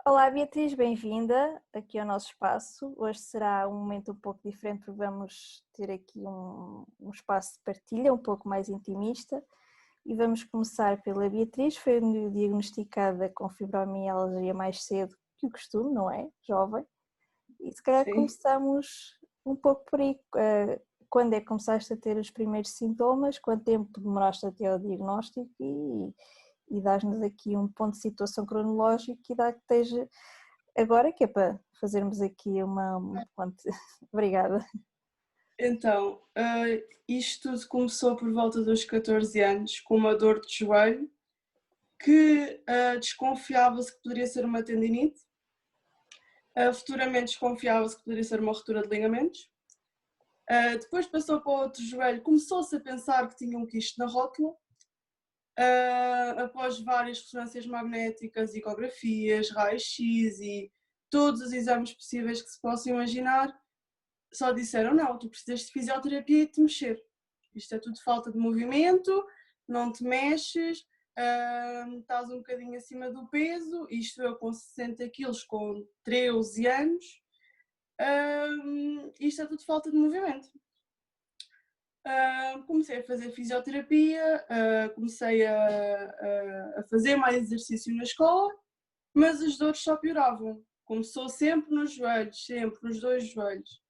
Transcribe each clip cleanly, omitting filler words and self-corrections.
Olá Beatriz, bem-vinda aqui ao nosso espaço. Hoje será um momento um pouco diferente porque vamos ter aqui um espaço de partilha um pouco mais intimista e vamos começar pela Beatriz. Foi diagnosticada com fibromialgia mais cedo que o costume, não é? Jovem. E se calhar Sim. começamos um pouco por aí. Quando é que começaste a ter os primeiros sintomas? Quanto tempo demoraste até ao diagnóstico? E dás-nos aqui um ponto de situação cronológico que idade que esteja agora, que é para fazermos aqui uma ponte. Obrigada. Então, isto tudo começou por volta dos 14 anos, com uma dor de joelho, que desconfiava-se que poderia ser uma tendinite, futuramente desconfiava-se que poderia ser uma ruptura de ligamentos. Depois passou para outro joelho, começou-se a pensar que tinha um quisto na rótula, após várias ressonâncias magnéticas, ecografias, raios-x e todos os exames possíveis que se possam imaginar, só disseram: não, tu precisas de fisioterapia e de te mexer. Isto é tudo falta de movimento, não te mexes, estás um bocadinho acima do peso, isto eu com 60 quilos, com 13 anos, isto é tudo falta de movimento. Comecei a fazer fisioterapia, comecei a fazer mais exercício na escola, mas as dores só pioravam. Começou sempre nos joelhos, sempre nos dois joelhos.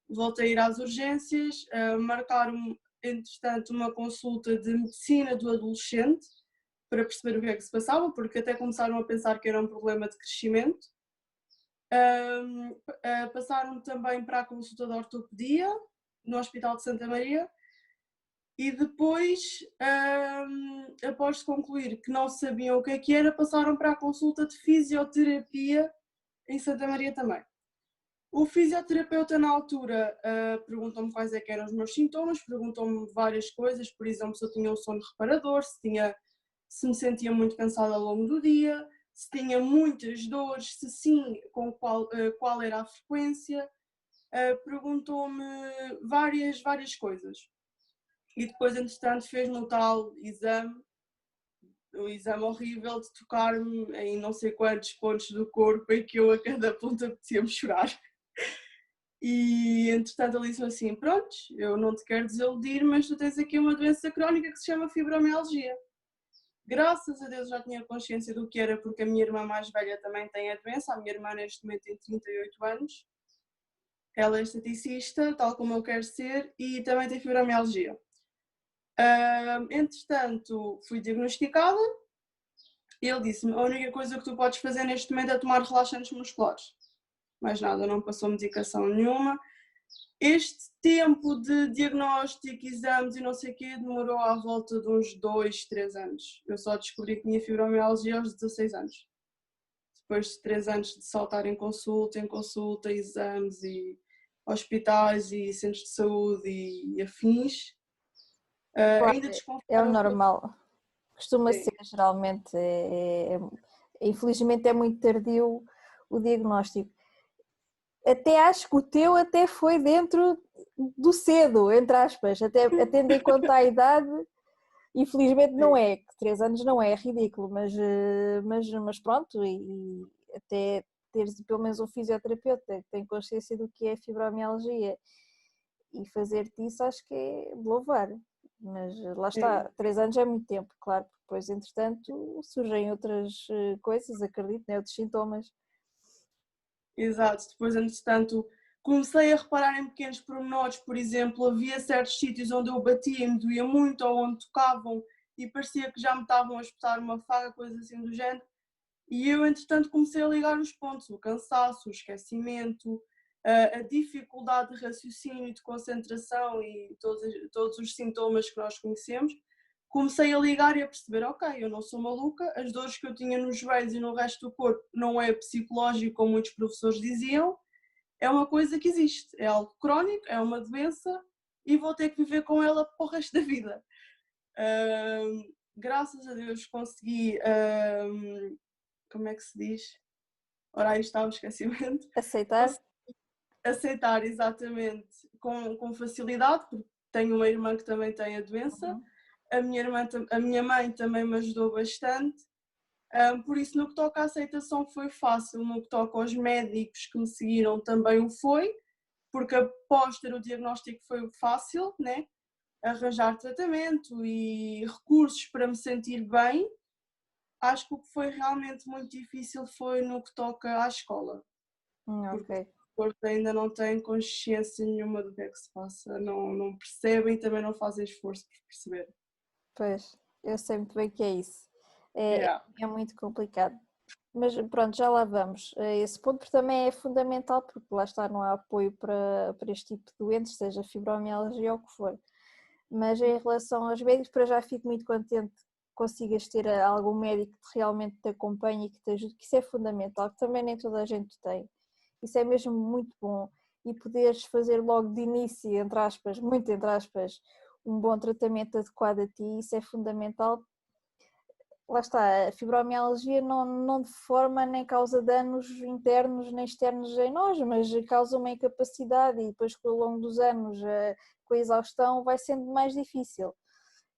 Voltei a ir às urgências, marcaram-me, entretanto, uma consulta de medicina do adolescente para perceber o que é que se passava, porque até começaram a pensar que era um problema de crescimento. Passaram-me também para a consulta de ortopedia no Hospital de Santa Maria e depois, após concluir que não sabiam o que era, passaram para a consulta de fisioterapia em Santa Maria também. O fisioterapeuta na altura perguntou-me quais é que eram os meus sintomas, perguntou-me várias coisas, por exemplo, se eu tinha um sono reparador, se me sentia muito cansada ao longo do dia, se tinha muitas dores, se sim, com qual era a frequência, perguntou-me várias coisas. E depois, entretanto, fez-me o tal exame, o exame horrível de tocar-me em não sei quantos pontos do corpo em que eu a cada ponto apetecia-me chorar. E entretanto ele disse assim: pronto, eu não te quero desiludir, mas tu tens aqui uma doença crónica que se chama fibromialgia. Graças a Deus já tinha consciência do que era, porque a minha irmã mais velha também tem a doença. A minha irmã neste momento tem 38 anos, ela é esteticista, tal como eu quero ser, e também tem fibromialgia. Entretanto fui diagnosticada e ele disse-me: a única coisa que tu podes fazer neste momento é tomar relaxantes musculares. Mais nada, não passou medicação nenhuma. Este tempo de diagnóstico, exames e não sei o quê demorou à volta de uns 2, 3 anos. Eu só descobri que tinha fibromialgia aos 16 anos. Depois de 3 anos de saltar em consulta, exames e hospitais e centros de saúde e afins, Claro, ainda é o desconfiaram que eu... normal. Costuma ser, Sim, geralmente, infelizmente é muito tardio o diagnóstico. Até acho que o teu até foi dentro do cedo, entre aspas, até tendo em conta a idade. Infelizmente não sim. é, que 3 anos não é ridículo, mas pronto, e até teres pelo menos um fisioterapeuta que tem consciência do que é fibromialgia e fazer-te isso acho que é de louvar, mas lá Sim. está, 3 anos é muito tempo, claro, porque depois entretanto surgem outras coisas, acredito, né, outros sintomas. Exato, depois entretanto comecei a reparar em pequenos pormenores, por exemplo, havia certos sítios onde eu batia e me doía muito, ou onde tocavam e parecia que já me estavam a espetar uma faca, coisa assim do género, e eu entretanto comecei a ligar os pontos, o cansaço, o esquecimento, a dificuldade de raciocínio, de concentração e todos os sintomas que nós conhecemos. Comecei a ligar e a perceber: ok, eu não sou maluca, as dores que eu tinha nos joelhos e no resto do corpo não é psicológico, como muitos professores diziam, é uma coisa que existe, é algo crónico, é uma doença e vou ter que viver com ela para o resto da vida. Graças a Deus consegui, como é que se diz? Ora, aí está o esquecimento. Aceitar? Consegui aceitar exatamente com facilidade, porque tenho uma irmã que também tem a doença. Uhum. A minha mãe também me ajudou bastante. Por isso, no que toca à aceitação foi fácil, no que toca aos médicos que me seguiram também o foi, porque após ter o diagnóstico foi fácil, né? Arranjar tratamento e recursos para me sentir bem. Acho que o que foi realmente muito difícil foi no que toca à escola, porque Ok. os professores ainda não têm consciência nenhuma do que é que se passa, não percebem e também não fazem esforço por perceber. Pois, eu sei muito bem que é isso. Yeah. É muito complicado. Mas pronto, já lá vamos. Esse ponto também é fundamental, porque lá está, não há apoio para este tipo de doentes, seja fibromialgia ou o que for. Mas em relação aos médicos, para já fico muito contente que consigas ter algum médico que realmente te acompanhe e que te ajude, que isso é fundamental, que também nem toda a gente tem. Isso é mesmo muito bom. E poderes fazer logo de início, entre aspas, muito entre aspas, um bom tratamento adequado a ti, isso é fundamental. Lá está, a fibromialgia não deforma nem causa danos internos nem externos em nós, mas causa uma incapacidade e depois ao longo dos anos com a exaustão vai sendo mais difícil.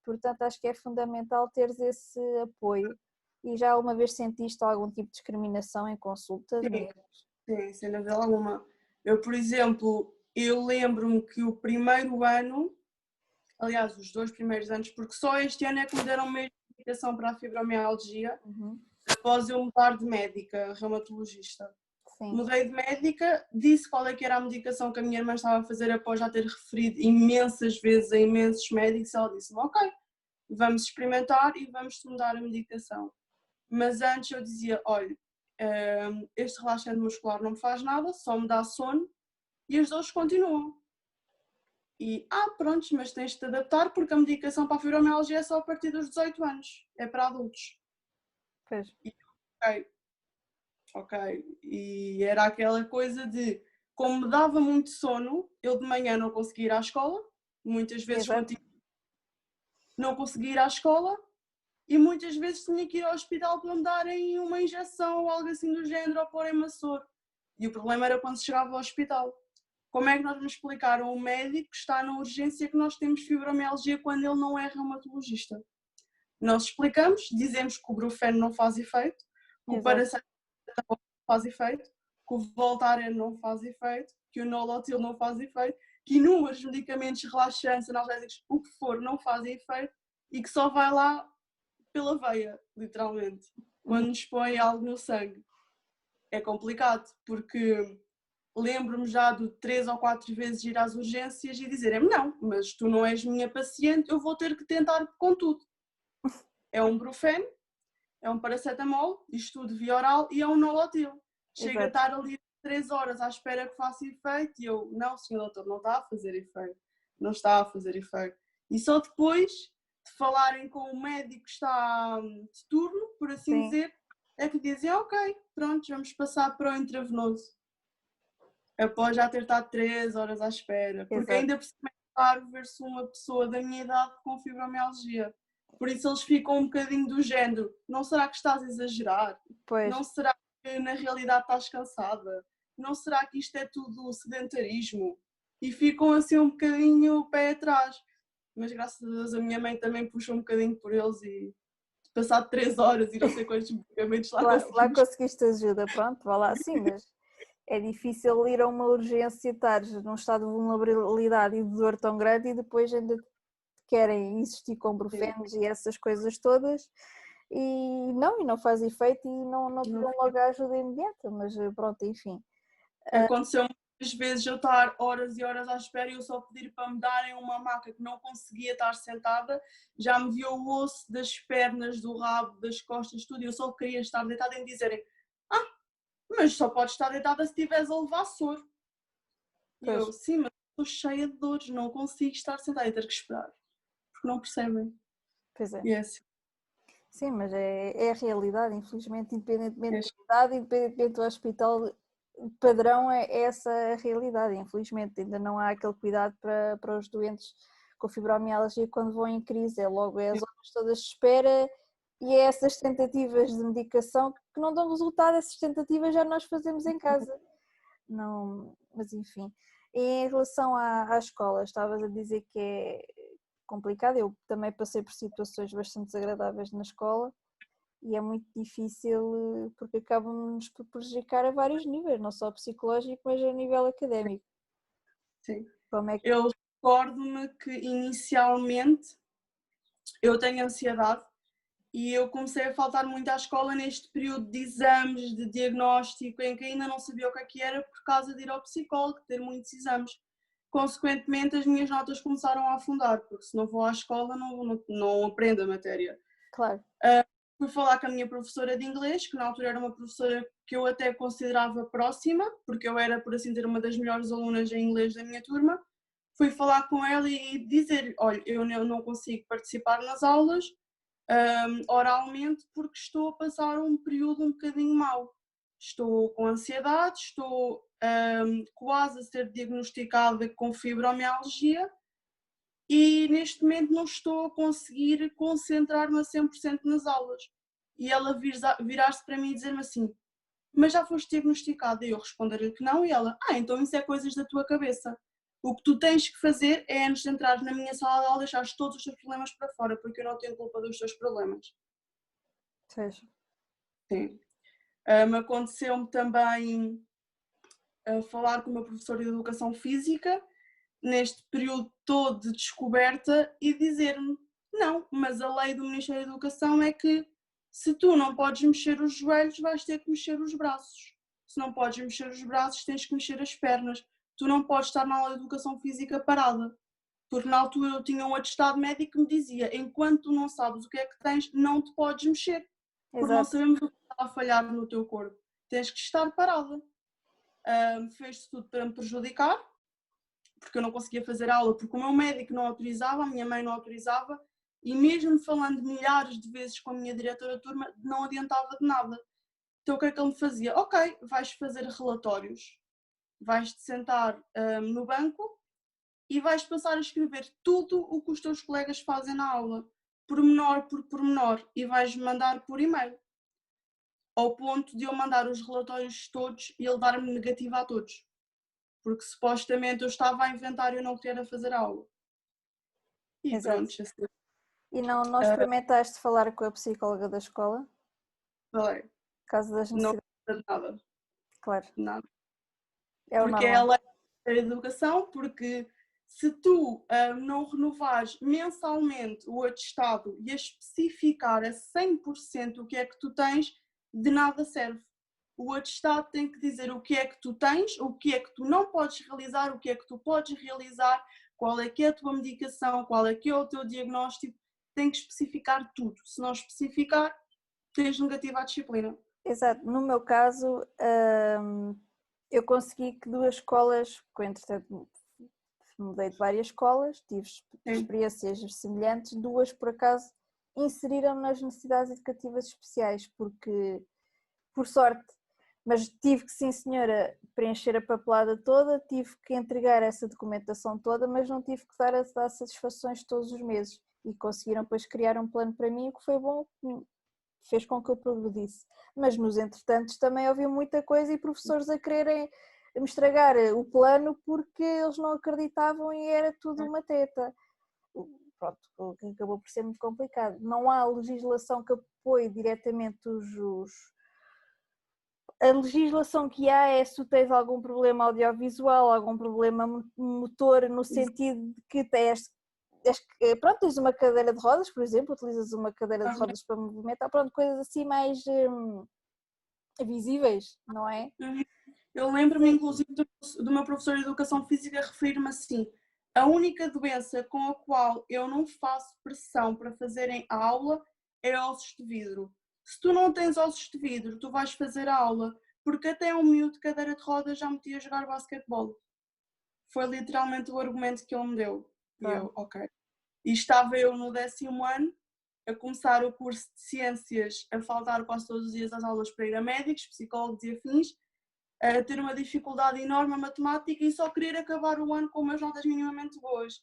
Portanto, acho que é fundamental teres esse apoio. E já uma vez sentiste algum tipo de discriminação em consulta? Sim, sim, sem dúvida alguma. Eu, por exemplo, eu lembro-me que o primeiro ano, aliás, os 2 primeiros anos, porque só este ano é que me deram mesmo medicação para a fibromialgia, Uhum. após eu mudar de médica, reumatologista. Sim, Mudei de médica, disse qual é que era a medicação que a minha irmã estava a fazer após já ter referido imensas vezes a imensos médicos. Ela disse-me, ok, vamos experimentar e vamos mudar a medicação. Mas antes eu dizia, olha, este relaxante muscular não me faz nada, só me dá sono e as dores continuam. E, pronto, mas tens de te adaptar porque a medicação para a fibromialgia é só a partir dos 18 anos, é para adultos. pois, E, ok. E era aquela coisa de, como me dava muito sono, eu de manhã não conseguia ir à escola, muitas vezes exato, não conseguia ir à escola e muitas vezes tinha que ir ao hospital para me darem uma injeção ou algo assim do género ou porem-me a soro. E o problema era quando chegava ao hospital. Como é que nós vamos explicar a um médico que está na urgência que nós temos fibromialgia quando ele não é reumatologista? Nós explicamos, dizemos que o Brufen não faz efeito, que o exato, paracetamol não faz efeito, que o Voltaren não faz efeito, que o Nolotil não faz efeito, que inúmeros medicamentos relaxantes, analgésicos, o que for, não fazem efeito e que só vai lá pela veia, literalmente, quando nos põe algo no sangue. É complicado, porque lembro-me já de 3 ou 4 vezes ir às urgências e dizerem-me não, mas tu não és minha paciente, eu vou ter que tentar com tudo. É um Brufen, é um paracetamol, isto tudo via oral e é um Nolotil. Chega a exato. estar ali 3 horas à espera que faça efeito e eu, não, senhor doutor, não está a fazer efeito. Não está a fazer efeito. E só depois de falarem com o médico que está de turno, por assim Sim, dizer, é que dizem, ok, pronto, vamos passar para o intravenoso. Após já ter estado 3 horas à espera. Porque exato. ainda por cima é raro ver-se uma pessoa da minha idade com fibromialgia. Por isso eles ficam um bocadinho do género, não será que estás a exagerar? Pois, Não será que na realidade estás cansada? Não será que isto é tudo sedentarismo? E ficam assim um bocadinho o pé atrás. Mas graças a Deus a minha mãe também puxa um bocadinho por eles e passado 3 horas e não sei quantos medicamentos lá lá conseguimos. conseguiste ajuda, pronto, vá lá, sim, mas é difícil ir a uma urgência, estares num estado de vulnerabilidade e de dor tão grande e depois ainda querem insistir com brufenos e essas coisas todas e não faz efeito e não te dão logo a ajuda imediata, mas pronto, enfim. Aconteceu muitas vezes eu estar horas e horas à espera e eu só pedir para me darem uma maca que não conseguia estar sentada, já me viu o osso das pernas, do rabo, das costas, tudo, e eu só queria estar deitada e me dizerem mas só podes estar deitada se estiveres a levar soro. E Pois, eu, sim, mas estou cheia de dores, não consigo estar sentada e ter que esperar, porque não percebem. pois é. E é assim. Sim, mas é a realidade, infelizmente, É independentemente assim. da idade, independentemente do hospital, padrão é essa a realidade, infelizmente. Ainda não há aquele cuidado para os doentes com fibromialgia quando vão em crise, é logo as horas todas de espera e é essas tentativas de medicação que não dão resultado, essas tentativas já nós fazemos em casa. Não, mas enfim. E em relação à escola, estavas a dizer que é complicado, eu também passei por situações bastante desagradáveis na escola e é muito difícil porque acabam-nos por prejudicar a vários níveis, não só psicológico, mas a nível académico. Sim. Como é que... Eu recordo-me que inicialmente eu tenho ansiedade e eu comecei a faltar muito à escola neste período de exames, de diagnóstico, em que ainda não sabia o que era por causa de ir ao psicólogo, ter muitos exames. Consequentemente, as minhas notas começaram a afundar, porque se não vou à escola não aprendo a matéria. Claro. Fui falar com a minha professora de inglês, que na altura era uma professora que eu até considerava próxima, porque eu era, por assim dizer, uma das melhores alunas em inglês da minha turma. Fui falar com ela e dizer, olha, eu não consigo participar nas aulas oralmente porque estou a passar um período um bocadinho mau. Estou com ansiedade, estou quase a ser diagnosticada com fibromialgia e neste momento não estou a conseguir concentrar-me a 100% nas aulas. E ela virar-se para mim e dizer-me assim, mas já foste diagnosticada? E eu responder-lhe que não, e ela, então isso é coisas da tua cabeça. O que tu tens que fazer é, antes de entrar na minha sala de aula, deixar todos os teus problemas para fora, porque eu não tenho culpa dos teus problemas. Seja. Sim. Aconteceu-me também falar com o meu professor de Educação Física, neste período todo de descoberta, e dizer-me, não, mas a lei do Ministério da Educação é que se tu não podes mexer os joelhos, vais ter que mexer os braços. Se não podes mexer os braços, tens que mexer as pernas. Tu não podes estar na aula de Educação Física parada. Porque na altura eu tinha um atestado médico que me dizia, enquanto tu não sabes o que é que tens, não te podes mexer. Porque não sabemos o que está a falhar no teu corpo. Tens que estar parada. Fez-se tudo para me prejudicar, porque eu não conseguia fazer aula, porque o meu médico não autorizava, a minha mãe não autorizava, e mesmo falando milhares de vezes com a minha diretora de turma, não adiantava de nada. Então o que é que ele me fazia? Ok, vais fazer relatórios, vais-te sentar no banco e vais passar a escrever tudo o que os teus colegas fazem na aula, pormenor por pormenor, e vais mandar por e-mail. Ao ponto de eu mandar os relatórios todos e ele dar-me negativa a todos. Porque supostamente eu estava a inventar e eu não queria fazer aula. E Exato. pronto, assim. E não experimentaste falar com a psicóloga da escola? Falei. Caso das necessidades? Não nada. Claro. Nada. É o Porque normal. ela é a educação, porque se tu não renovares mensalmente o atestado e a especificar a 100% o que é que tu tens, de nada serve. O atestado tem que dizer o que é que tu tens, o que é que tu não podes realizar, o que é que tu podes realizar, qual é que é a tua medicação, qual é que é o teu diagnóstico, tem que especificar tudo. Se não especificar, tens negativa à disciplina. Exato. No meu caso, eu consegui que duas escolas, porque entretanto mudei de várias escolas, tive experiências semelhantes, duas por acaso inseriram nas necessidades educativas especiais, porque, por sorte, mas tive que, sim senhora, preencher a papelada toda, tive que entregar essa documentação toda, mas não tive que dar as satisfações todos os meses e conseguiram depois criar um plano para mim, o que foi bom, fez com que eu progredisse. Mas nos entretantos também ouvi muita coisa e professores a quererem me estragar o plano porque eles não acreditavam e era tudo uma treta. Pronto, o que acabou por ser muito complicado. Não há legislação que apoie diretamente A legislação que há é se tu tens algum problema audiovisual, algum problema motor, no sentido de que tens uma cadeira de rodas, por exemplo, utilizas uma cadeira de rodas para movimentar, pronto, coisas assim mais visíveis, não é? Eu lembro-me, inclusive, do meu professor de Educação Física referir-me assim: a única doença com a qual eu não faço pressão para fazerem a aula é ossos de vidro. Se tu não tens ossos de vidro, tu vais fazer a aula, porque até um miúdo de cadeira de rodas já me tinha a jogar basquetebol. Foi literalmente o argumento que ele me deu. E eu, ok. E estava eu no 10º ano, a começar o curso de Ciências, a faltar quase todos os dias às aulas para ir a médicos, psicólogos e afins, a ter uma dificuldade enorme a matemática e só querer acabar o ano com umas notas minimamente boas.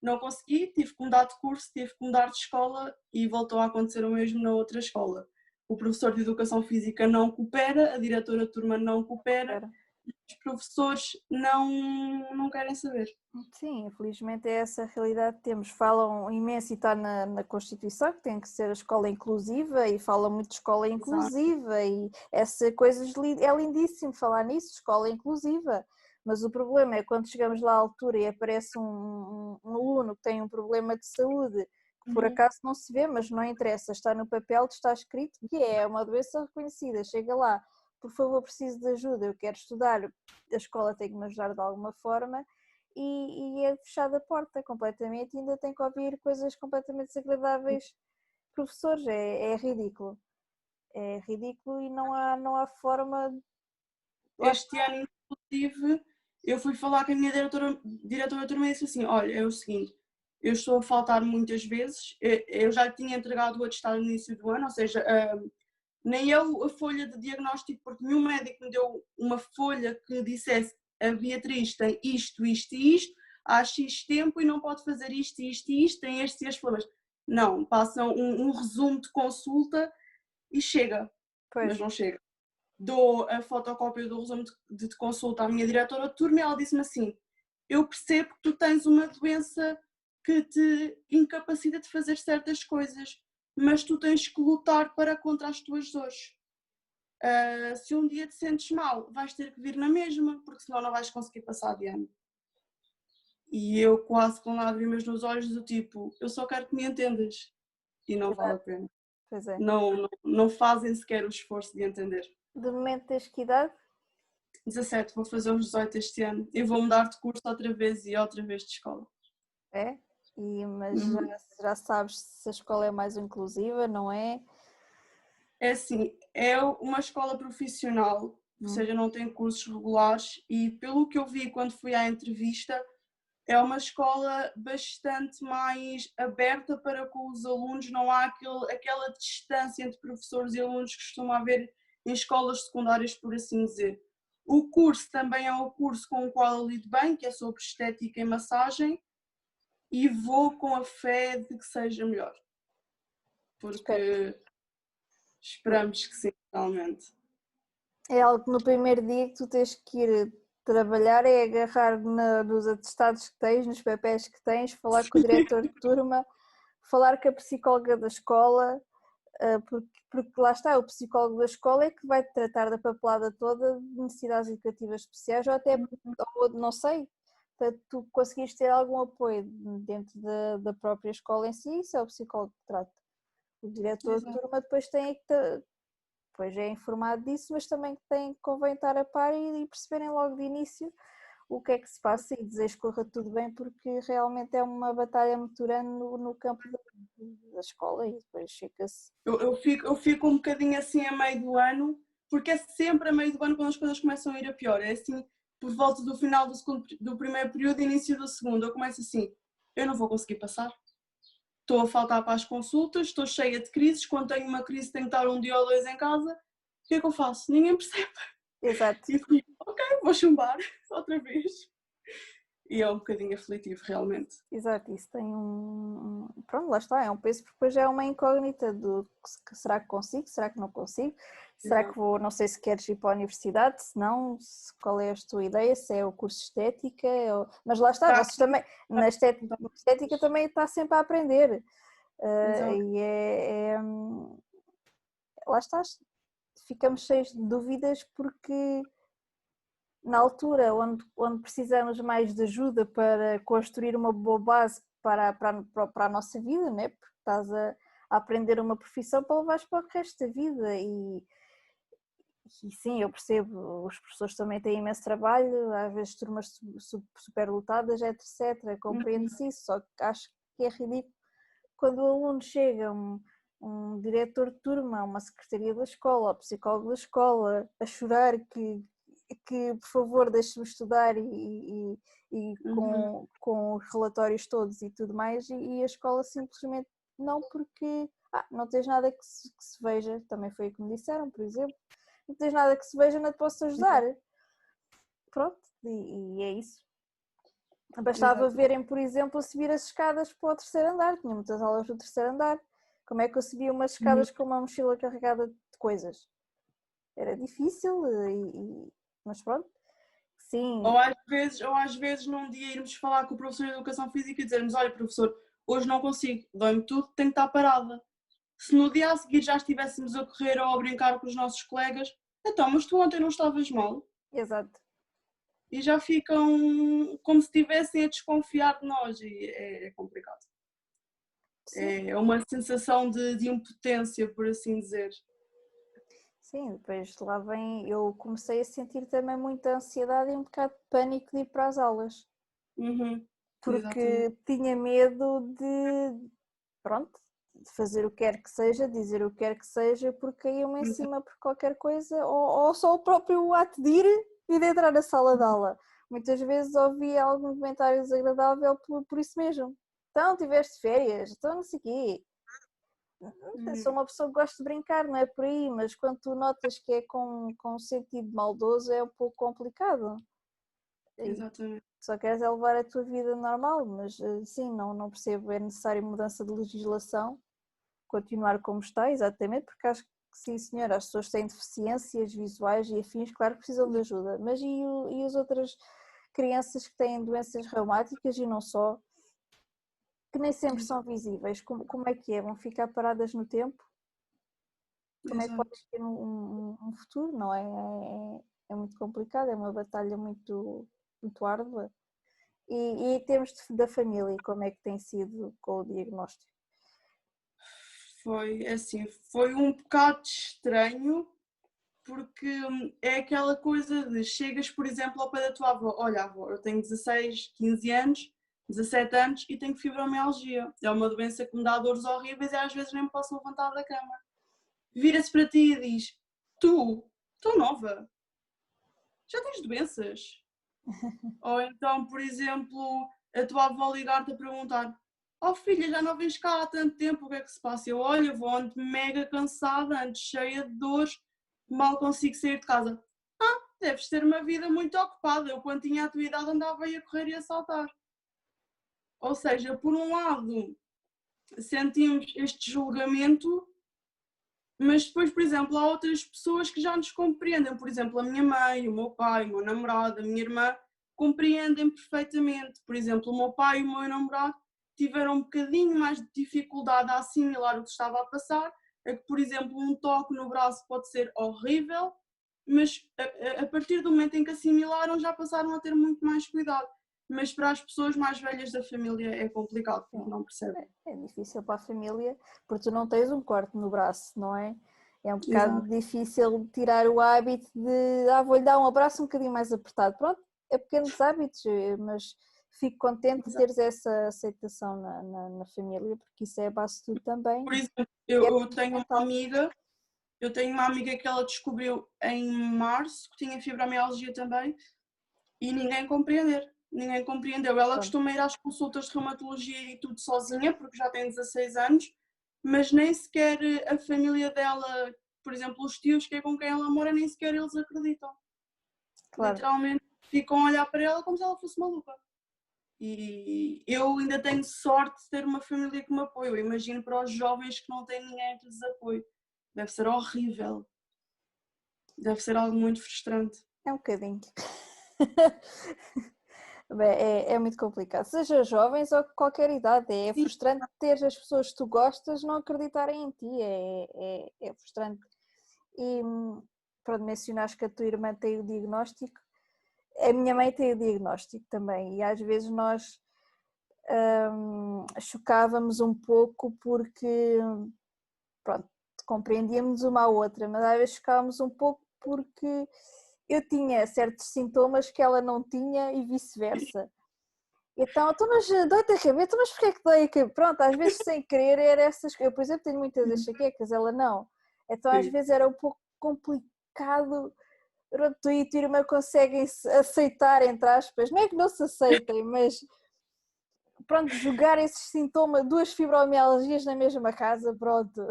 Não consegui, tive que mudar de curso, tive que mudar de escola e voltou a acontecer o mesmo na outra escola. O professor de Educação Física não coopera, a diretora de turma não coopera os professores não querem saber. Sim, infelizmente é essa a realidade que temos. Falam imenso e está na Constituição que tem que ser a escola inclusiva e falam muito de escola Exato. inclusiva e essa coisa é lindíssimo falar nisso, escola inclusiva. Mas o problema é quando chegamos lá à altura e aparece um aluno que tem um problema de saúde, que por acaso não se vê, mas não interessa, está no papel, está escrito que é uma doença reconhecida. Chega lá, por favor, preciso de ajuda, eu quero estudar, a escola tem que me ajudar de alguma forma e é fechada a porta completamente e ainda tem que ouvir coisas completamente desagradáveis. Professores, é ridículo. É ridículo e não há forma. Este ano, inclusive, eu fui falar com a minha diretora de turma e disse assim: olha, é o seguinte, eu estou a faltar muitas vezes, eu já lhe tinha entregado o atestado no início do ano, ou seja, nem eu a folha de diagnóstico, porque nenhum médico me deu uma folha que dissesse a Beatriz tem isto, isto e isto, há X tempo e não pode fazer isto, isto e isto, tem estes e estes problemas. Não, passam um resumo de consulta e chega, Pois, mas não chega. Dou a fotocópia do resumo de consulta à minha diretora de turma e ela disse-me assim: eu percebo que tu tens uma doença que te incapacita de fazer certas coisas, mas tu tens que lutar para contra as tuas dores. Se um dia te sentes mal, vais ter que vir na mesma, porque senão não vais conseguir passar de ano. E eu quase com lágrimas nos olhos do tipo, eu só quero que me entendas. E não vale a exato, pena. pois é. Não fazem sequer o esforço de entender. De momento tens que idade? 17, vou fazer os 18 este ano e vou mudar de curso outra vez e outra vez de escola. É? Mas Uhum. já sabes se a escola é mais inclusiva, não é? É assim, é uma escola profissional, ou Hum. seja, não tem cursos regulares e pelo que eu vi quando fui à entrevista, é uma escola bastante mais aberta para com os alunos, não há aquela distância entre professores e alunos que costuma haver em escolas secundárias, por assim dizer. O curso também é um curso com o qual eu lido bem, que é sobre estética e massagem, e vou com a fé de que seja melhor, Espero. porque esperamos que sim, realmente. É algo que no primeiro dia que tu tens que ir trabalhar é agarrar nos atestados que tens, nos papéis que tens, falar com o diretor de turma, falar com a psicóloga da escola, porque lá está, o psicólogo da escola é que vai tratar da papelada toda de necessidades educativas especiais ou até, ou, não sei, para tu conseguires ter algum apoio dentro da própria escola em si, isso é o psicólogo que trata. O diretor de Exato. turma depois tem que pois é informado disso, mas também convém estar a par e perceberem logo de início o que é que se passa e desejo que corra tudo bem, porque realmente é uma batalha muito grande no campo da escola e depois fica-se. Eu fico um bocadinho assim a meio do ano, porque é sempre a meio do ano quando as coisas começam a ir a pior. É assim, por volta do final do primeiro período e início do segundo, eu começo assim, eu não vou conseguir passar. Estou a faltar para as consultas, estou cheia de crises, quando tenho uma crise tenho que estar um dia ou dois em casa, o que é que eu faço? Ninguém percebe. Exato, E fico, ok, vou chumbar outra vez. E é um bocadinho aflitivo, realmente. exato, isso tem pronto, lá está, é um peso, porque depois é uma incógnita do será que consigo, será que não consigo, será que Exato. vou, não sei se queres ir para a universidade, se não, qual é a tua ideia, se é o curso de estética, mas lá está, Está vocês aqui. também, na estética também está sempre a aprender, Exato. e lá está, ficamos cheios de dúvidas porque na altura onde precisamos mais de ajuda para construir uma boa base para a nossa vida, né? Porque estás a aprender uma profissão para levares para o resto da vida e sim, eu percebo, os professores também têm imenso trabalho, às vezes turmas super lotadas, etc, compreende-se isso, só que acho que é ridículo quando o aluno chega, um diretor de turma, uma secretaria da escola, o psicólogo da escola, a chorar que por favor deixe-me estudar e Uhum. com os relatórios todos e tudo mais, e a escola simplesmente não, porque não tens nada que se veja, também foi o que me disseram, por exemplo, não tens nada que se veja, não te posso ajudar. Exato. Pronto, e é isso. Bastava Exato. verem, por exemplo, subir as escadas para o terceiro andar, tinha muitas aulas no terceiro andar. Como é que eu subia umas Uhum. escadas com uma mochila carregada de coisas? Era difícil, mas pronto. Sim, Ou às vezes num dia irmos falar com o professor de Educação Física e dizermos: olha, professor, hoje não consigo, dói-me tudo, tenho que estar parada. Se no dia a seguir já estivéssemos a correr ou a brincar com os nossos colegas, então, mas tu ontem não estavas mal? exato. E já ficam como se estivessem a desconfiar de nós e é complicado. Sim, É uma sensação de impotência, por assim dizer. sim, depois lá vem, eu comecei a sentir também muita ansiedade e um bocado de pânico de ir para as aulas, Uhum, exatamente. porque tinha medo de, pronto, de fazer o que quer que seja, dizer o que quer que seja, porque caíam em cima por qualquer coisa, ou só o próprio ato de ir e de entrar na sala de aula. Muitas vezes ouvi algum comentário desagradável por isso mesmo. Então, tiveste férias, então não sei o quê. Eu sou uma pessoa que gosta de brincar, não é por aí, mas quando tu notas que é com um sentido maldoso é um pouco complicado. E Exatamente. só queres é levar a tua vida normal, mas sim, não percebo, é necessário mudança de legislação, continuar como está, exatamente, porque acho que sim, senhora, as pessoas têm deficiências visuais e afins, claro que precisam de ajuda, mas e as outras crianças que têm doenças reumáticas e não só, que nem sempre são visíveis, como é que é? Vão ficar paradas no tempo? Como é que Exato. podes ter um futuro, não é? É muito complicado, é uma batalha muito árdua. E em termos da família, como é que tem sido com o diagnóstico? Foi assim, foi um bocado estranho, porque é aquela coisa de chegas, por exemplo, ao pé da tua avó: olha, avó, eu tenho 16, 15 anos, 17 anos e tenho fibromialgia. É uma doença que me dá dores horríveis e às vezes nem me posso levantar da cama. Vira-se para ti e diz: tu, tão nova, já tens doenças? Ou então, por exemplo, a tua avó ligar-te a perguntar: oh filha, já não vens cá há tanto tempo, o que é que se passa? Eu olho, vou ando mega cansada, ando cheia de dores, mal consigo sair de casa. Deves ter uma vida muito ocupada. Eu, quando tinha a tua idade, andava aí a correr e a saltar. Ou seja, por um lado, sentimos este julgamento, mas depois, por exemplo, há outras pessoas que já nos compreendem. Por exemplo, a minha mãe, o meu pai, o meu namorado, a minha irmã, compreendem perfeitamente. Por exemplo, o meu pai e o meu namorado tiveram um bocadinho mais de dificuldade a assimilar o que estava a passar. É que, por exemplo, um toque no braço pode ser horrível, mas a partir do momento em que assimilaram já passaram a ter muito mais cuidado. Mas para as pessoas mais velhas da família é complicado, porque Sim, não percebem. é difícil para a família, porque tu não tens um corte no braço, não é? É um bocado Exato, difícil tirar o hábito de, vou-lhe dar um abraço um bocadinho mais apertado. Pronto, é pequenos hábitos, mas fico contente de exato. teres essa aceitação na família, porque isso é a base de tudo também. Por exemplo, E é eu tenho uma fundamental. amiga, que ela descobriu em março que tinha fibromialgia também e ninguém compreendeu. Ela Pronto, costuma ir às consultas de reumatologia e tudo sozinha, porque já tem 16 anos, mas nem sequer a família dela, por exemplo, os tios que é com quem ela mora, nem sequer eles acreditam. claro. Literalmente ficam a olhar para ela como se ela fosse maluca. E eu ainda tenho sorte de ter uma família que me apoia. Eu imagino para os jovens que não têm ninguém que lhes apoie. Deve ser horrível. Deve ser algo muito frustrante. É um bocadinho. Bem, é muito complicado, seja jovens ou qualquer idade, é Sim, frustrante ter as pessoas que tu gostas não acreditarem em ti, é frustrante. E pronto, mencionaste que a tua irmã tem o diagnóstico, a minha mãe tem o diagnóstico também, e às vezes nós chocávamos um pouco porque, pronto, compreendíamos uma à outra, mas às vezes chocávamos um pouco porque eu tinha certos sintomas que ela não tinha e vice-versa. Então, mas dói-te a cabeça, mas porquê é que dói a cabeça? Pronto, às vezes sem querer era essas. Eu, por exemplo, tenho muitas enxaquecas, ela não. Então, às sim. vezes era um pouco complicado. Pronto, tu e a tua irmã conseguem aceitar, entre aspas, não é que não se aceitem, mas pronto, jogar esses sintomas, duas fibromialgias na mesma casa, pronto.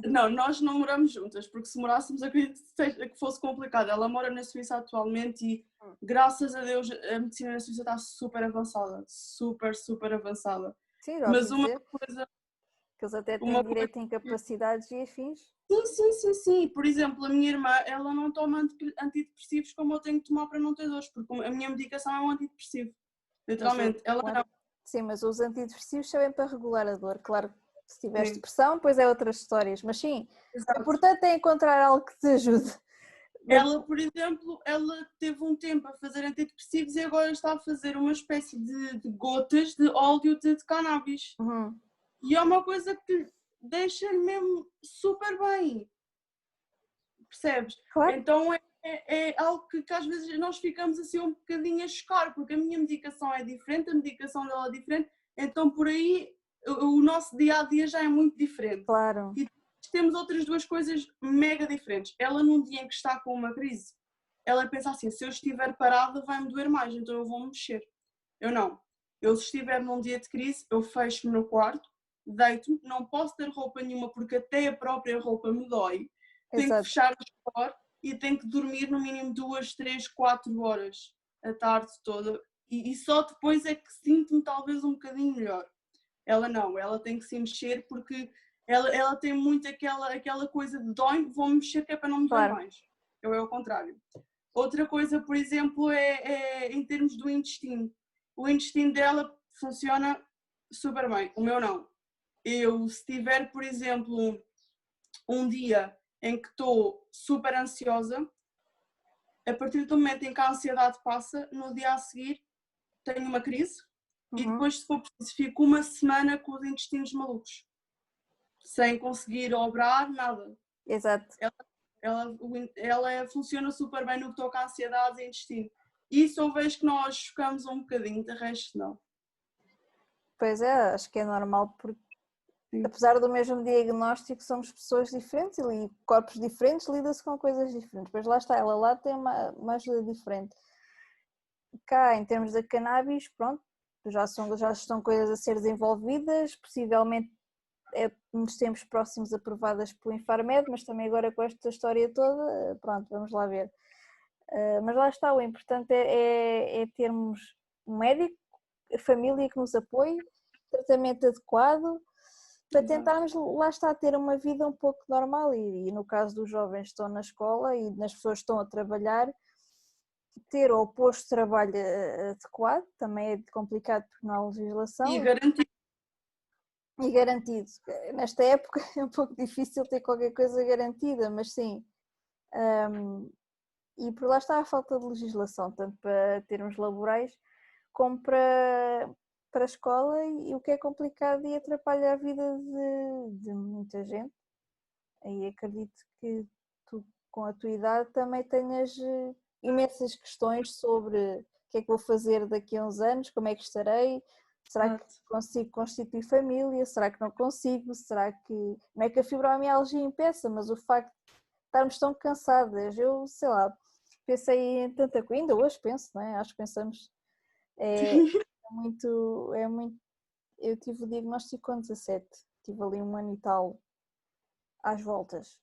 Não, nós não moramos juntas, porque se morássemos acredito que fosse complicado. Ela mora na Suíça atualmente e, graças a Deus, a medicina na Suíça está super avançada. Super, super avançada. Sim, já ouvi Mas uma dizer coisa Que eles até têm Uma direito a incapacidades e afins. Sim. Por exemplo, a minha irmã, ela não toma antidepressivos como eu tenho que tomar para não ter dores, porque a minha medicação é um antidepressivo. Literalmente. Ela não. Sim, mas os antidepressivos servem para regular a dor. Claro que se tiveres Sim, depressão, depois é outras histórias. Mas sim, o exato. importante é encontrar algo que te ajude. Ela, por exemplo, ela teve um tempo a fazer antidepressivos e agora está a fazer uma espécie de gotas de óleo de cannabis. Uhum. E é uma coisa que deixa mesmo super bem. Percebes? Claro. Então é algo que às vezes nós ficamos assim um bocadinho a chocar, porque a minha medicação é diferente, a medicação dela é diferente, então por aí o nosso dia a dia já é muito diferente. Claro. E temos outras duas coisas mega diferentes. Ela, num dia em que está com uma crise, ela pensa assim: se eu estiver parada, vai-me doer mais, então eu vou mexer. Eu não. Eu, se estiver num dia de crise, eu fecho-me no quarto, deito-me, não posso ter roupa nenhuma porque até a própria roupa me dói. Tenho que Exato. fechar o escritório e tenho que dormir no mínimo 2, 3, 4 horas a tarde toda. E só depois é que sinto-me talvez um bocadinho melhor. Ela não, ela tem que se mexer porque ela tem muito aquela coisa de dói, vou-me mexer que é para não me doer Claro. mais. Eu é o contrário. Outra coisa, por exemplo, é em termos do intestino. O intestino dela funciona super bem, o meu não. Eu, se tiver, por exemplo, um dia em que estou super ansiosa, a partir do momento em que a ansiedade passa, no dia a seguir tenho uma crise e Uhum. depois, se for preciso, fico uma semana com os intestinos malucos, sem conseguir obrar nada. Exato. Ela funciona super bem no que toca a ansiedade e intestino. Isso eu vejo que nós chocamos um bocadinho, de resto não. Pois é, acho que é normal porque Sim. apesar do mesmo diagnóstico, somos pessoas diferentes e corpos diferentes, lida-se com coisas diferentes. Mas lá está, ela lá tem uma ajuda diferente. Cá, em termos da cannabis, pronto, já estão coisas a ser desenvolvidas, possivelmente nos tempos próximos aprovadas pelo Infarmed, mas também agora com esta história toda, pronto, vamos lá ver. Mas lá está, o importante é termos um médico, a família que nos apoie, tratamento adequado, para tentarmos, lá está, ter uma vida um pouco normal e no caso dos jovens que estão na escola e nas pessoas que estão a trabalhar, ter o posto de trabalho adequado, também é complicado porque não há legislação. E garantir. E garantido. Nesta época é um pouco difícil ter qualquer coisa garantida, mas sim. E por lá está a falta de legislação, tanto para termos laborais como para a escola, e o que é complicado e atrapalha a vida de muita gente. E acredito que tu, com a tua idade, também tenhas imensas questões sobre o que é que vou fazer daqui a uns anos, como é que estarei, será que consigo constituir família, será que não consigo, será que... Não é que a fibromialgia impeça, mas o facto de estarmos tão cansadas, eu sei lá, pensei em tanta coisa, ainda hoje penso, não é? Acho que pensamos, é muito, eu tive o diagnóstico com 17, tive ali um ano e tal às voltas.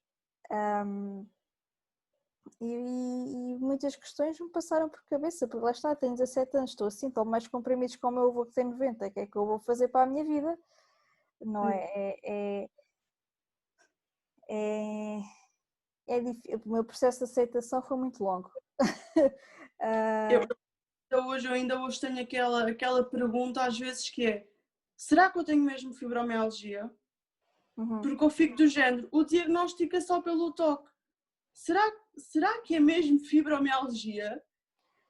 E muitas questões me passaram por cabeça, porque lá está, tenho 17 anos, estou assim, estou mais comprimidos com o meu avô que tem 90, o que é que eu vou fazer para a minha vida? Não é? É, o meu processo de aceitação foi muito longo. Eu ainda hoje tenho aquela pergunta às vezes que é: será que eu tenho mesmo fibromialgia? Porque eu fico do género, o diagnóstico é só pelo toque. Será que é mesmo fibromialgia?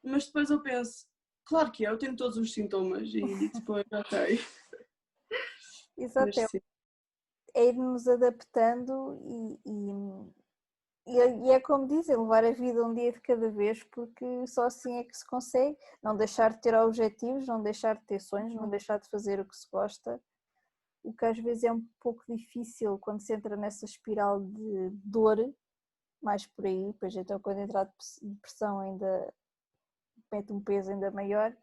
Mas depois eu penso, claro que é, eu tenho todos os sintomas e depois, ok. Exato, é ir-nos adaptando e é como dizem, levar a vida um dia de cada vez, porque só assim é que se consegue não deixar de ter objetivos, não deixar de ter sonhos, não deixar de fazer o que se gosta, o que às vezes é um pouco difícil quando se entra nessa espiral de dor, mais por aí, depois então quando entrar de depressão ainda mete um peso ainda maior,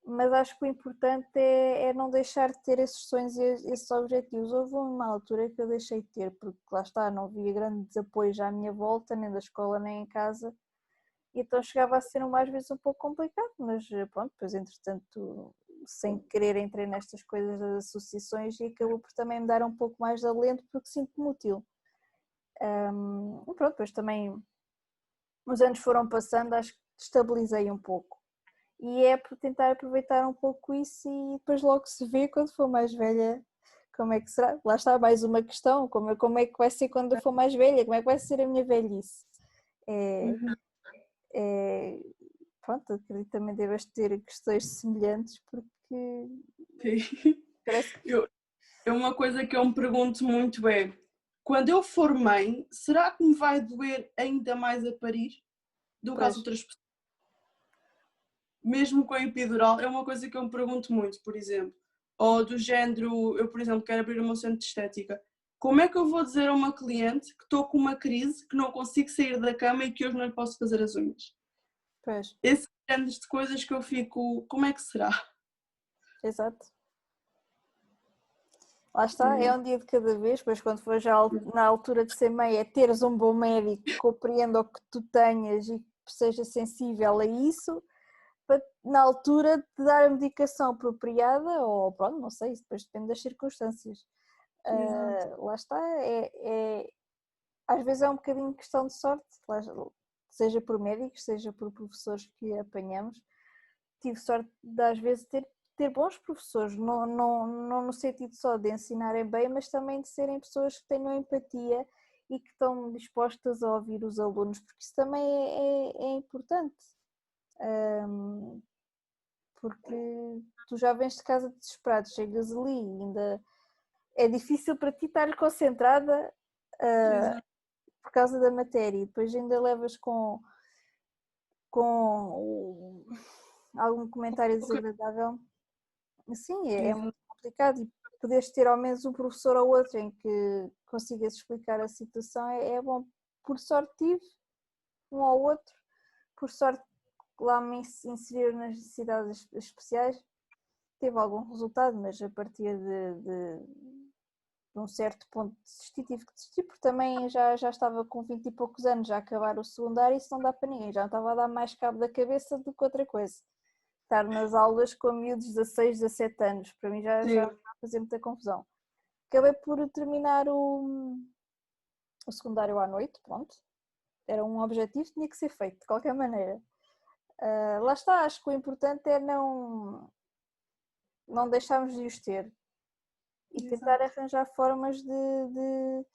mas acho que o importante é não deixar de ter esses sonhos e esses objetivos. Houve uma altura que eu deixei de ter, porque lá está, não havia grandes apoios à minha volta, nem da escola nem em casa, e então chegava a ser às vezes um pouco complicado, mas pronto, depois entretanto sem querer entrei nestas coisas das associações e acabou por também me dar um pouco mais de alento porque sinto-me útil. E pronto, depois também os anos foram passando, acho que estabilizei um pouco. E é por tentar aproveitar um pouco isso e depois logo se vê quando for mais velha como é que será. Lá está mais uma questão, como é que vai ser quando eu for mais velha, como é que vai ser a minha velhice. Pronto, acredito que também devas ter questões semelhantes porque Sim. parece que É uma coisa que eu me pergunto muito quando eu for mãe, será que me vai doer ainda mais a parir do que as outras pessoas? Mesmo com a epidural, é uma coisa que eu me pergunto muito, por exemplo. Ou do género, eu por exemplo quero abrir o meu centro de estética. Como é que eu vou dizer a uma cliente que estou com uma crise, que não consigo sair da cama e que hoje não lhe posso fazer as unhas? pois, Esses géneros de coisas que eu fico, como é que será? exato. Lá está, é um dia de cada vez, pois quando for já na altura de ser mãe é teres um bom médico que compreenda o que tu tenhas e que seja sensível a isso, para na altura te dar a medicação apropriada ou pronto, não sei, depois depende das circunstâncias. Lá está, às vezes é um bocadinho questão de sorte, seja por médicos, seja por professores que apanhamos. Tive sorte de às vezes ter bons professores, não no sentido só de ensinarem bem, mas também de serem pessoas que tenham empatia e que estão dispostas a ouvir os alunos, porque isso também é importante. Porque tu já vens de casa desesperado, chegas ali e ainda é difícil para ti estar concentrada por causa da matéria e depois ainda levas com algum comentário desagradável. Sim, é muito complicado e poderes ter ao menos um professor ou outro em que consigas explicar a situação é bom. Por sorte tive um ou outro, por sorte lá me inseriram nas necessidades especiais, teve algum resultado, mas a partir de um certo ponto tive que desistir, porque também já estava com 20 e poucos anos a acabar o secundário e isso não dá para ninguém, já estava a dar mais cabo da cabeça do que outra coisa. Estar nas aulas com miúdos de 16, 17 anos, para mim já fazia muita confusão. Acabei por terminar o secundário à noite, pronto, era um objetivo, tinha que ser feito de qualquer maneira. Lá está, acho que o importante é não deixarmos de os ter e tentar arranjar formas de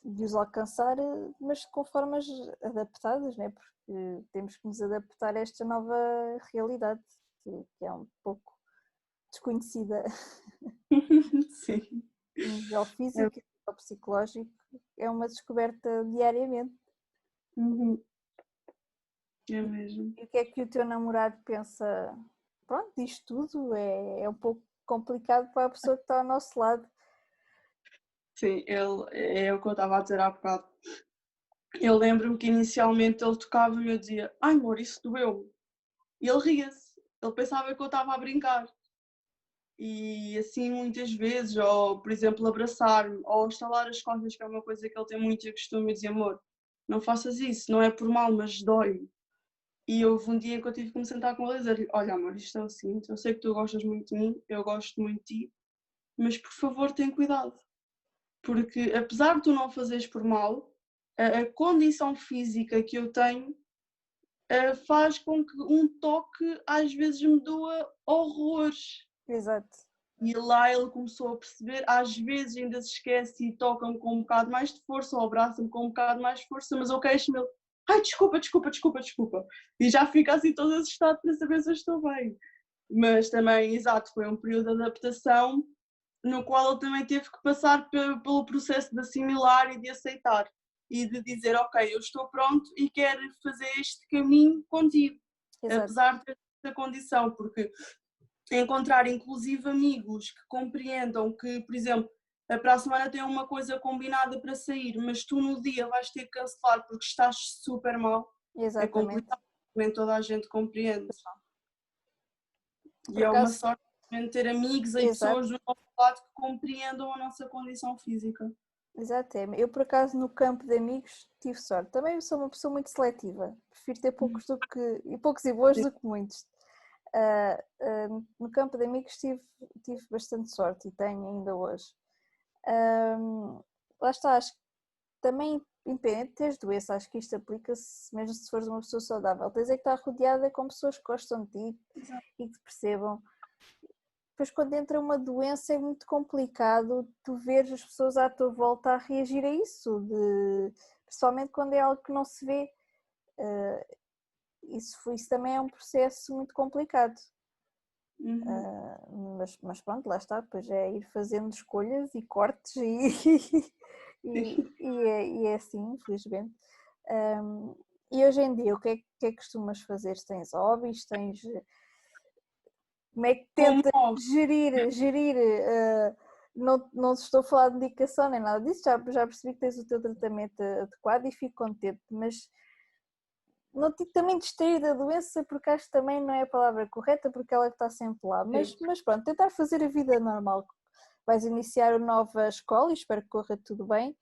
os alcançar, mas com formas adaptadas, né? Porque temos que nos adaptar a esta nova realidade, que é um pouco desconhecida. Sim. A nível físico e psicológico, é uma descoberta diariamente. É mesmo. E o que é que o teu namorado pensa? Pronto, disto tudo é um pouco complicado para a pessoa que está ao nosso lado. Sim, é o que eu estava a dizer há bocado. Eu lembro-me que inicialmente ele tocava-me e eu dizia: ai amor, isso doeu-me. E ele ria-se, ele pensava que eu estava a brincar. E assim muitas vezes, ou por exemplo abraçar-me, ou estalar as costas, que é uma coisa que ele tem muito costume, e dizer: amor, não faças isso, não é por mal, mas dói. E houve um dia que eu tive que me sentar com ele e dizer-lhe: olha amor, isto é o seguinte, eu sei que tu gostas muito de mim, eu gosto muito de ti, mas por favor tem cuidado. Porque apesar de tu não fazeres por mal, a condição física que eu tenho faz com que um toque às vezes me doa horrores. Exato. E lá ele começou a perceber, às vezes ainda se esquece e toca-me com um bocado mais de força ou abraça-me com um bocado mais de força, mas eu queixo-me, ele, ai desculpa. E já fica assim todo assustado para saber se eu estou bem. Mas também, exato, foi um período de adaptação no qual ele também teve que passar pelo processo de assimilar e de aceitar. E de dizer, ok, eu estou pronto e quero fazer este caminho contigo. Exato. Apesar de ter essa condição, porque encontrar inclusive amigos que compreendam que, por exemplo, para a semana tem uma coisa combinada para sair, mas tu no dia vais ter que cancelar porque estás super mal, é complicado, nem toda a gente compreende. E é uma sorte ter amigos e pessoas do nosso lado que compreendam a nossa condição física. Exato, eu por acaso no campo de amigos tive sorte. Também sou uma pessoa muito seletiva, prefiro ter poucos e bons do que muitos. No campo de amigos tive bastante sorte e tenho ainda hoje. Lá está, acho que também, independente de teres doença, acho que isto aplica-se mesmo se fores uma pessoa saudável. Tens é que estar rodeada com pessoas que gostam de ti e que te percebam. Depois, quando entra uma doença, é muito complicado tu veres as pessoas à tua volta a reagir a isso, principalmente quando é algo que não se vê. Isso também é um processo muito complicado. Mas pronto, lá está, depois é ir fazendo escolhas e cortes e é assim, infelizmente. E hoje em dia, o que é que costumas fazer? Tens hobbies? Como é que tentas gerir? Não estou a falar de medicação nem nada disso, já percebi que tens o teu tratamento adequado e fico contente, mas não te também distrair da doença, porque acho que também não é a palavra correta, porque ela está sempre lá, mas pronto, tentar fazer a vida normal. Vais iniciar uma nova escola e espero que corra tudo bem,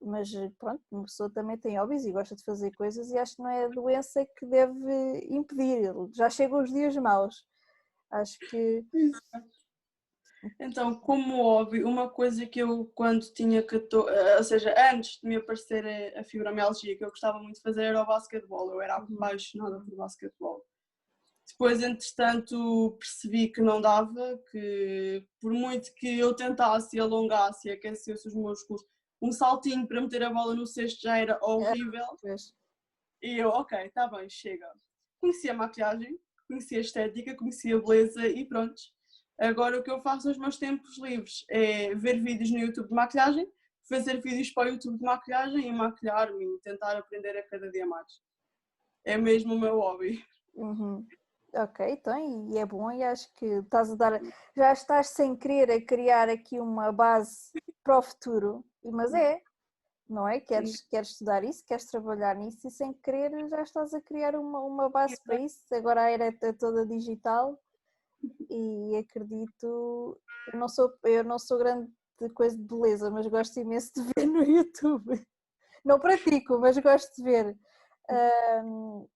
mas pronto, uma pessoa também tem hobbies e gosta de fazer coisas e acho que não é a doença que deve impedir, já chegam os dias maus. Acho que... Então, como hobby, uma coisa que eu quando tinha ou seja, antes de me aparecer a fibromialgia, que eu gostava muito de fazer era o basquetebol, eu era apaixonada por basquetebol. Depois, entretanto, percebi que não dava, que por muito que eu tentasse e alongasse e aquecesse os músculos, um saltinho para meter a bola no cesto já era horrível. E eu, ok, está bem, chega. Conheci a maquilhagem, conheci a estética, conheci a beleza e pronto. Agora o que eu faço nos meus tempos livres é ver vídeos no YouTube de maquilhagem, fazer vídeos para o YouTube de maquilhagem e maquilhar-me e tentar aprender a cada dia mais. É mesmo o meu hobby. Ok, então, e é bom, e acho que já estás sem querer a criar aqui uma base para o futuro, mas não é? Queres estudar isso, queres trabalhar nisso e sem querer já estás a criar uma base para isso. Agora a era é toda digital e acredito, eu não sou grande coisa de beleza, mas gosto imenso de ver no YouTube. Não pratico, mas gosto de ver.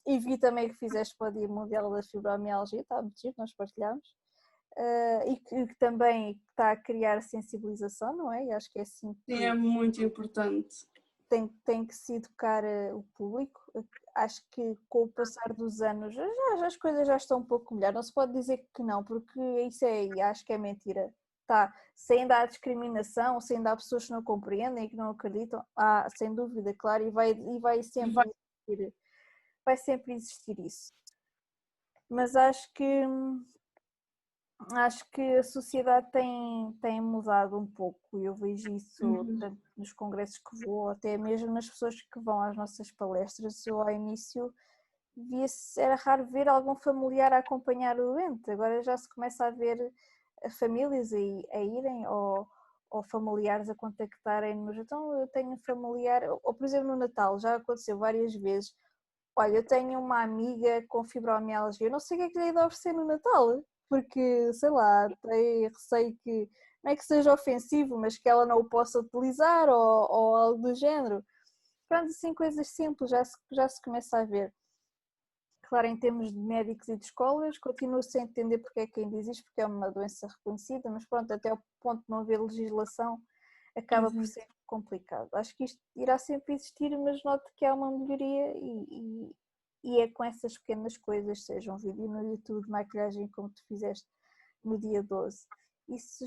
E vi também que fizeste para o Dia Mundial da Fibromialgia, está muito giro, nós partilhamos. E que também está a criar sensibilização, não é? E acho que é assim que Sim, é muito importante. tem que se educar o público. Acho que com o passar dos anos já as coisas já estão um pouco melhor. Não se pode dizer que não, porque isso acho que é mentira. Tá, sem dar discriminação, sem dar pessoas que não compreendem e que não acreditam, sem dúvida, claro, e vai sempre existir isso. Mas acho que a sociedade tem mudado um pouco e eu vejo isso tanto nos congressos que vou, até mesmo nas pessoas que vão às nossas palestras. Eu ao início era raro ver algum familiar a acompanhar o doente, agora já se começa a ver famílias a irem ou familiares a contactarem-nos. Então eu tenho um familiar, ou por exemplo no Natal, já aconteceu várias vezes. Olha, eu tenho uma amiga com fibromialgia, eu não sei o que é que lhe hei de oferecer no Natal, porque, sei lá, tenho receio que, não é que seja ofensivo, mas que ela não o possa utilizar ou algo do género. Pronto, assim, coisas simples, já se começa a ver. Claro, em termos de médicos e de escolas, continuo sem entender porque é que ainda existe, porque é uma doença reconhecida, mas pronto, até o ponto de não haver legislação, acaba por ser complicado. Acho que isto irá sempre existir, mas noto que há uma melhoria e é com essas pequenas coisas, seja um vídeo no YouTube de maquilhagem como tu fizeste no dia 12. Isso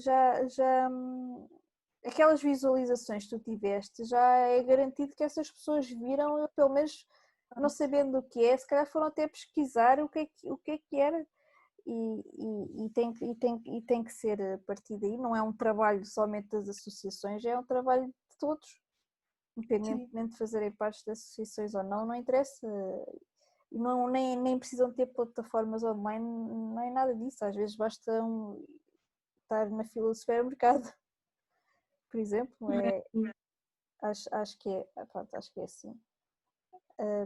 aquelas visualizações que tu tiveste, já é garantido que essas pessoas viram, eu, pelo menos não sabendo o que é, se calhar foram até pesquisar o que é que era. E tem que ser a partir daí, não é um trabalho somente das associações, é um trabalho de todos, independentemente de fazerem parte das associações ou não, não interessa, nem precisam ter plataformas online, não é nada disso, às vezes basta estar na fila do supermercado, por exemplo, acho que é assim.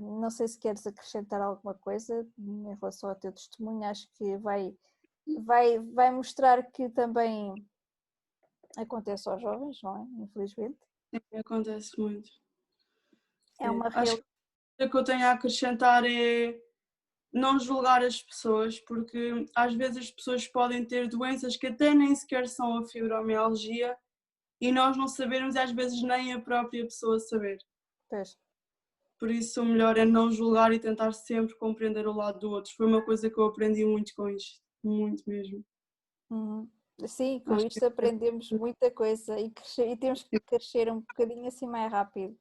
Não sei se queres acrescentar alguma coisa em relação ao teu testemunho, acho que vai mostrar que também acontece aos jovens, não é? Infelizmente. Sim, acontece muito. É uma Acho que o que eu tenho a acrescentar é não julgar as pessoas, porque às vezes as pessoas podem ter doenças que até nem sequer são a fibromialgia e nós não sabermos e às vezes nem a própria pessoa saber. Pois. Por isso o melhor é não julgar e tentar sempre compreender o lado do outro. Foi uma coisa que eu aprendi muito com isto, muito mesmo. Uhum. Sim, com Acho isto aprendemos muita coisa e temos que que crescer um bocadinho assim mais rápido.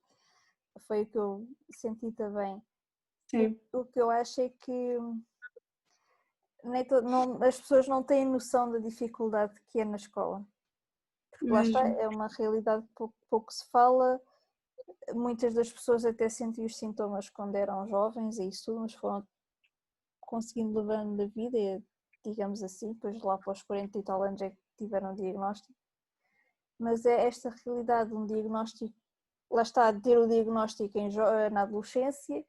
Foi o que eu senti também. sim, O que eu acho é que as pessoas não têm noção da dificuldade que é na escola. Porque lá está, mesmo. é uma realidade que pouco se fala. Muitas das pessoas até sentiam os sintomas quando eram jovens e isso tudo, mas foram conseguindo levando da vida, digamos assim, depois lá para os 40 e tal anos é que tiveram o diagnóstico. Mas é esta realidade, um diagnóstico, lá está, ter o diagnóstico na adolescência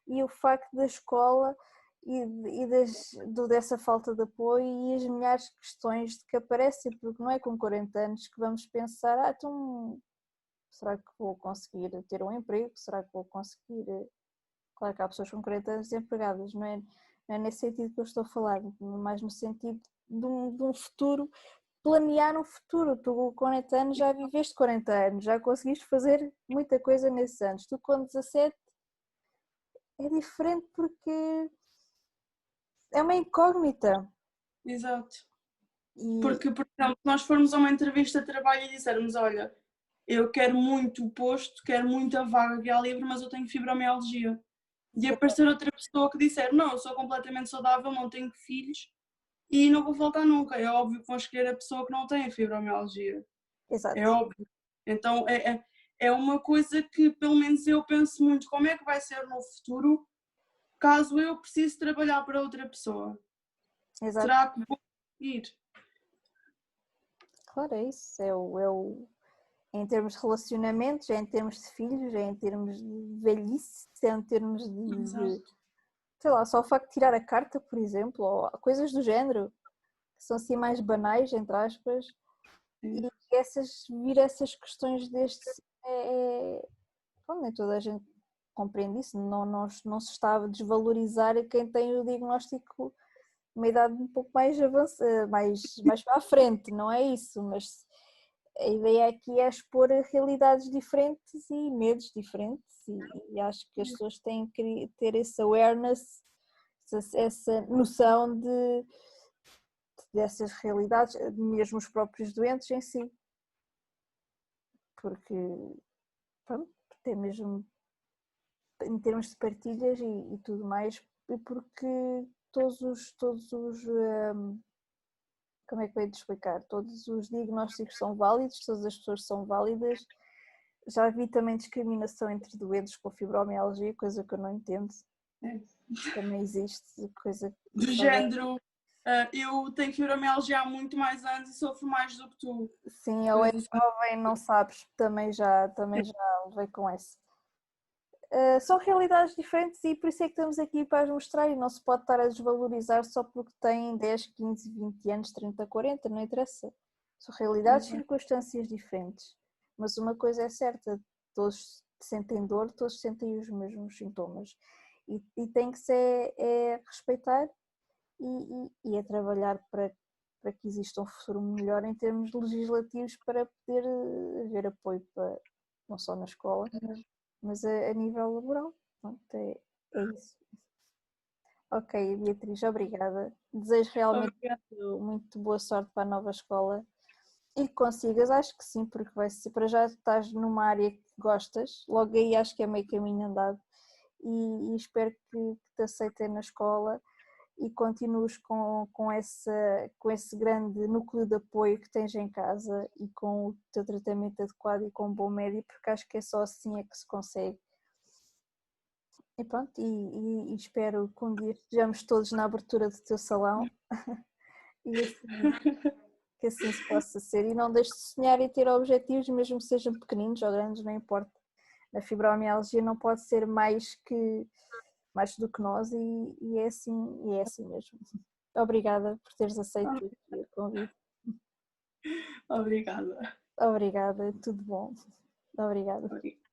e o facto da escola dessa falta de apoio e as milhares de questões que aparecem, porque não é com 40 anos que vamos pensar, então será que vou conseguir ter um emprego, será que vou conseguir, claro que há pessoas com 40 anos desempregadas, não é nesse sentido que eu estou a falar, mais no sentido de um futuro, planear um futuro. Tu com 40 anos já viveste 40 anos, já conseguiste fazer muita coisa nesses anos. Tu com 17 é diferente porque é uma incógnita. Exato. E, Porque, por exemplo, se nós formos a uma entrevista de trabalho e dissermos, olha, eu quero muito o posto, quero muito a vaga que há livre, mas eu tenho fibromialgia. E aparecer outra pessoa que disser, não, eu sou completamente saudável, não tenho filhos e não vou faltar nunca. É óbvio que vão escolher a pessoa que não tem a fibromialgia. É exato, óbvio. Então é uma coisa que pelo menos eu penso muito, como é que vai ser no futuro caso eu precise trabalhar para outra pessoa? exato. Será que vou conseguir? Claro, é isso. Em termos de relacionamentos, é em termos de filhos, é em termos de velhice, é em termos Exato. sei lá, só o facto de tirar a carta, por exemplo, ou coisas do género, que são assim mais banais, entre aspas, Sim. e vir essas questões destes, bom, nem toda a gente compreende isso, não se está a desvalorizar quem tem o diagnóstico uma idade um pouco mais avançada, mais para a frente, não é isso, mas a ideia aqui é expor realidades diferentes e medos diferentes e acho que as pessoas têm que ter esse awareness, essa noção dessas realidades, mesmo os próprios doentes em si, porque pronto, até mesmo em termos de partilhas e tudo mais, e porque todos os como é que eu ia te explicar? Todos os diagnósticos são válidos, todas as pessoas são válidas. Já vi também discriminação entre doentes com fibromialgia, coisa que eu não entendo. É. Também existe, coisa Do que género, eu tenho fibromialgia há muito mais anos e sofro mais do que tu. sim, ou é Coisas assim. jovem, não sabes, também já levei com esse. São realidades diferentes e por isso é que estamos aqui para as mostrar e não se pode estar a desvalorizar só porque têm 10, 15, 20 anos, 30, 40, não interessa. São realidades e Exato. circunstâncias diferentes. Mas uma coisa é certa, todos sentem dor, todos sentem os mesmos sintomas. E tem que ser respeitar e a trabalhar para que exista um futuro melhor em termos legislativos para poder haver apoio para, não só na escola, mas a nível laboral. Pronto, é isso. Ok, Beatriz, obrigada. Desejo realmente Obrigada. muito boa sorte para a nova escola e que consigas, acho que sim, porque vai ser, para já estás numa área que gostas, logo aí acho que é meio caminho andado e espero que te aceitem na escola e continues com esse grande núcleo de apoio que tens em casa e com o teu tratamento adequado e com um bom médico, porque acho que é só assim é que se consegue. E pronto, e espero que um dia estejamos todos na abertura do teu salão e que assim se possa ser. E não deixes de sonhar e ter objetivos, mesmo que sejam pequeninos ou grandes, não importa. A fibromialgia não pode ser mais do que nós e é assim mesmo. Obrigada por teres aceito o convite. Obrigada. Obrigada, tudo bom. Obrigada. Obrigada.